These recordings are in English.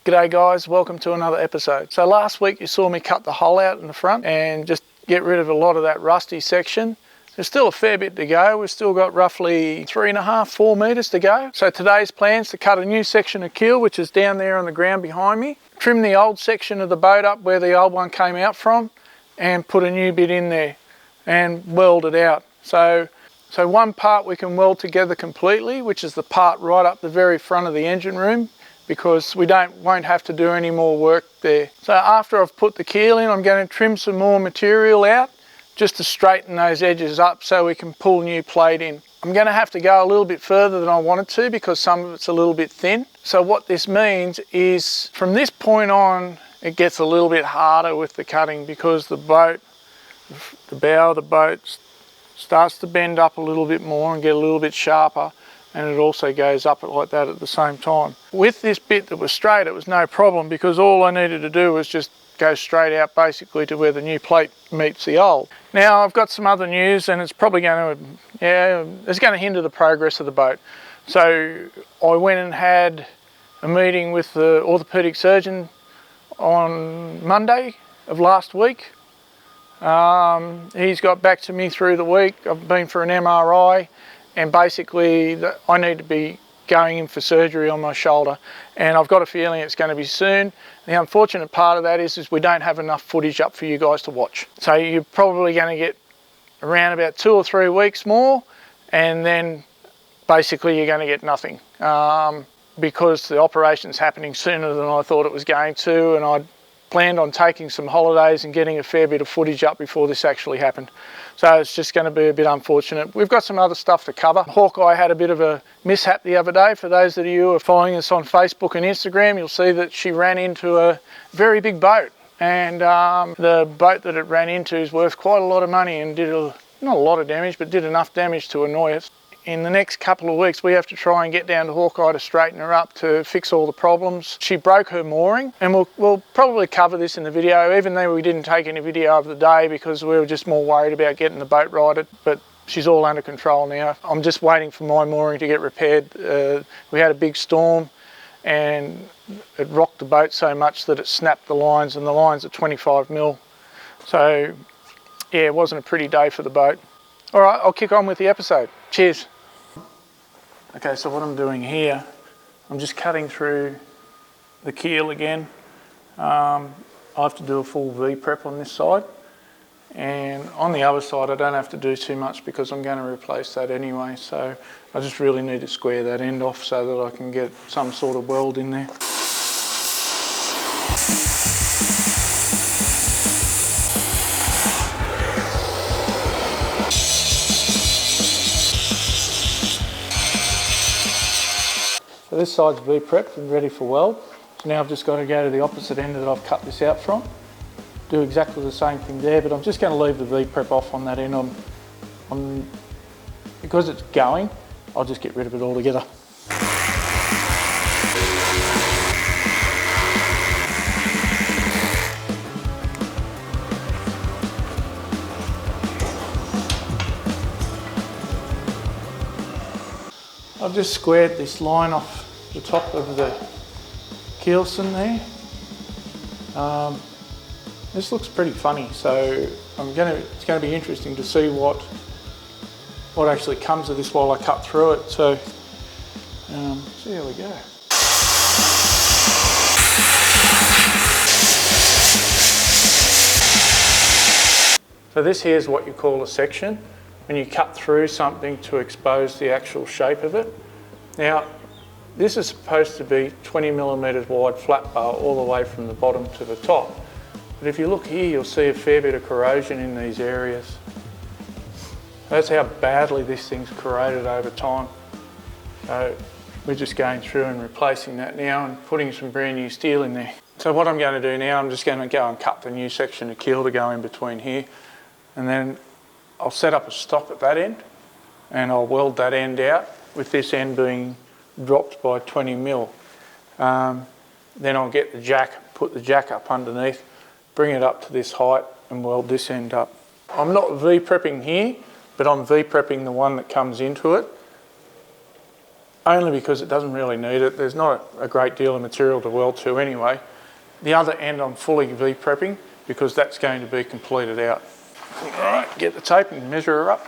G'day guys, welcome to another episode. So last week you saw me cut the hull out in the front and just get rid of a lot of that rusty section. There's still a fair bit to go. We've still got roughly 3.5, 4 metres to go. So today's plan's to cut a new section of keel, which is down there on the ground behind me, trim the old section of the boat up where the old one came out from, and put a new bit in there and weld it out. So one part we can weld together completely, which is the part right up the very front of the engine room, because we won't have to do any more work there. So after I've put the keel in, I'm going to trim some more material out just to straighten those edges up so we can pull new plate in. I'm going to have to go a little bit further than I wanted to because some of it's a little bit thin. So what this means is from this point on, it gets a little bit harder with the cutting because the bow of the boat starts to bend up a little bit more and get a little bit sharper, and it also goes up like that at the same time. With this bit that was straight, it was no problem because all I needed to do was just go straight out basically to where the new plate meets the old. Now I've got some other news, and it's probably going to hinder the progress of the boat. So I went and had a meeting with the orthopaedic surgeon on Monday of last week. He's got back to me through the week. I've been for an MRI, and basically I need to be going in for surgery on my shoulder, and I've got a feeling it's going to be soon. The unfortunate part of that is we don't have enough footage up for you guys to watch. So you're probably going to get around about 2 or 3 weeks more, and then basically you're going to get nothing because the operation's happening sooner than I thought it was going to, and I planned on taking some holidays and getting a fair bit of footage up before this actually happened. So it's just going to be a bit unfortunate. We've got some other stuff to cover. Hawkeye had a bit of a mishap the other day. For those of you who are following us on Facebook and Instagram, you'll see that she ran into a very big boat, and the boat that it ran into is worth quite a lot of money and did not a lot of damage, but did enough damage to annoy us. In the next couple of weeks, we have to try and get down to Hawkeye to straighten her up, to fix all the problems. She broke her mooring, and we'll probably cover this in the video, even though we didn't take any video of the day because we were just more worried about getting the boat righted. But she's all under control now. I'm just waiting for my mooring to get repaired. We had a big storm, and it rocked the boat so much that it snapped the lines, and the lines are 25 mil. So yeah, it wasn't a pretty day for the boat. All right, I'll kick on with the episode. Cheers. Okay, so what I'm doing here, I'm just cutting through the keel again. I have to do a full V-prep on this side, and on the other side I don't have to do too much because I'm going to replace that anyway, so I just really need to square that end off so that I can get some sort of weld in there. So this side's V-prepped and ready for weld. So now I've just got to go to the opposite end that I've cut this out from. Do exactly the same thing there, but I'm just going to leave the V-prep off on that end. Because it's going, I'll just get rid of it altogether. I've just squared this line off the top of the keelson there. This looks pretty funny, so it's going to be interesting to see what actually comes of this while I cut through it. So here we go. So this here is what you call a section, when you cut through something to expose the actual shape of it. Now, this is supposed to be 20 millimetres wide flat bar all the way from the bottom to the top. But if you look here, you'll see a fair bit of corrosion in these areas. That's how badly this thing's corroded over time. So we're just going through and replacing that now and putting some brand new steel in there. So what I'm going to do now, I'm just going to go and cut the new section of keel to go in between here, and then I'll set up a stop at that end and I'll weld that end out with this end being dropped by 20 mil. Then I'll get the jack, put the jack up underneath, bring it up to this height and weld this end up. I'm not V-prepping here, but I'm V-prepping the one that comes into it. only because it doesn't really need it. There's not a great deal of material to weld to anyway. The other end I'm fully V-prepping because that's going to be completed out. All right, get the tape and measure her up.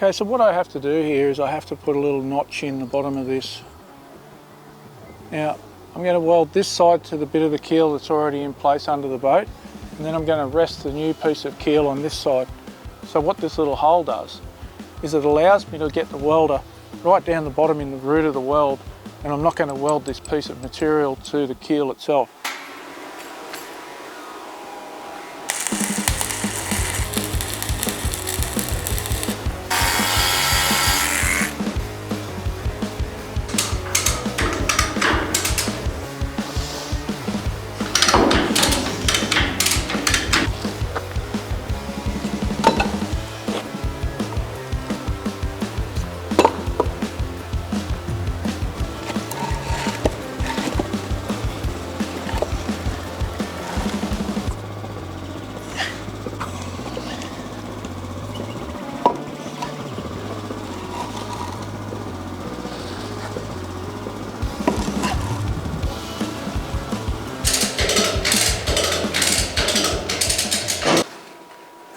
Okay, so what I have to do here is I have to put a little notch in the bottom of this. Now, I'm going to weld this side to the bit of the keel that's already in place under the boat, and then I'm going to rest the new piece of keel on this side. So what this little hole does is it allows me to get the welder right down the bottom in the root of the weld, and I'm not going to weld this piece of material to the keel itself.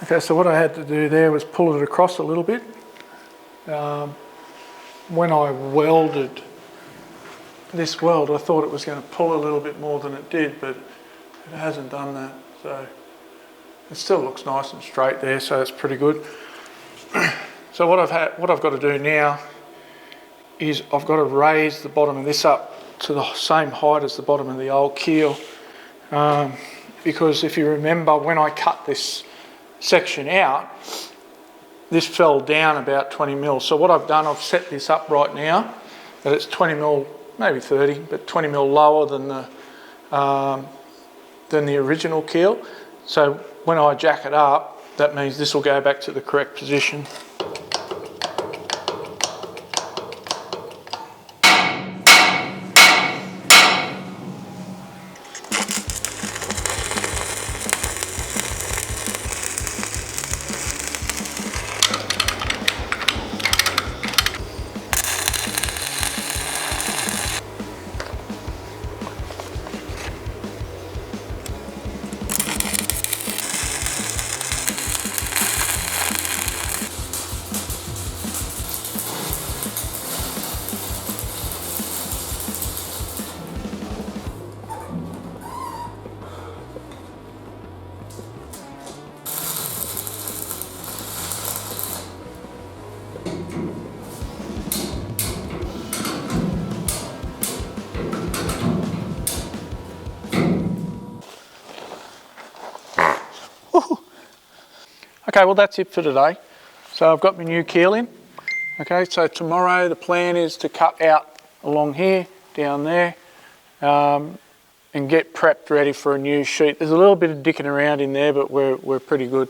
Okay, so what I had to do there was pull it across a little bit. When I welded this weld, I thought it was going to pull a little bit more than it did, but it hasn't done that. So it still looks nice and straight there, so that's pretty good. So what I've got to do now is I've got to raise the bottom of this up to the same height as the bottom of the old keel, because if you remember, when I cut this section out, this fell down about 20 mil. So what I've done, I've set this up right now that it's 20 mil, maybe 30, but 20 mil lower than the original keel. So when I jack it up, that means this will go back to the correct position. Okay, well that's it for today. So I've got my new keel in. Okay, so tomorrow the plan is to cut out along here, down there, and get prepped ready for a new sheet. There's a little bit of dicking around in there, but we're pretty good.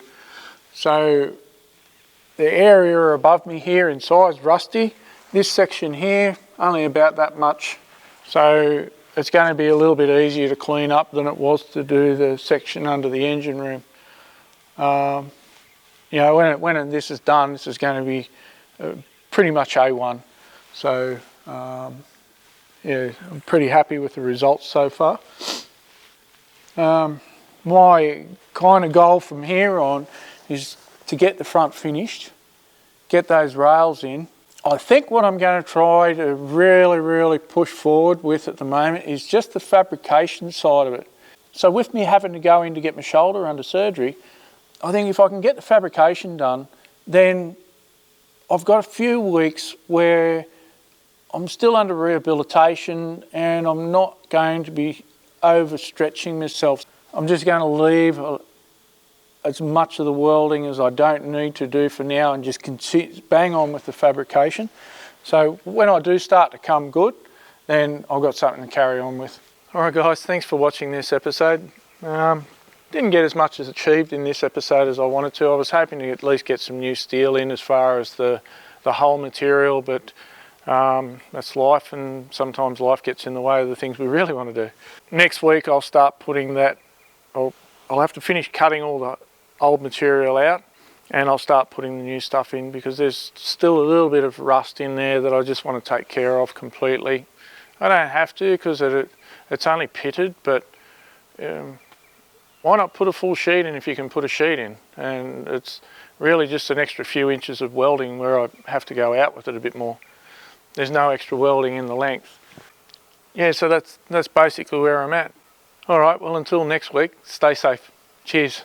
So the area above me here inside is rusty. This section here, only about that much. So it's going to be a little bit easier to clean up than it was to do the section under the engine room. You know, when this is done, this is going to be pretty much A1. So yeah, I'm pretty happy with the results so far. My kind of goal from here on is to get the front finished, get those rails in. I think what I'm going to try to really push forward with at the moment is just the fabrication side of it. So with me having to go in to get my shoulder under surgery, I think if I can get the fabrication done, then I've got a few weeks where I'm still under rehabilitation and I'm not going to be overstretching myself. I'm just going to leave as much of the welding as I don't need to do for now and just bang on with the fabrication. So when I do start to come good, then I've got something to carry on with. Alright guys, thanks for watching this episode. Didn't get as much as achieved in this episode as I wanted to. I was hoping to at least get some new steel in as far as the whole material, but that's life, and sometimes life gets in the way of the things we really want to do. Next week I'll start putting that, I'll have to finish cutting all the old material out and I'll start putting the new stuff in, because there's still a little bit of rust in there that I just want to take care of completely. I don't have to because it's only pitted, but why not put a full sheet in if you can put a sheet in? And it's really just an extra few inches of welding where I have to go out with it a bit more. There's no extra welding in the length. Yeah, so that's basically where I'm at. All right, well, until next week, stay safe. Cheers.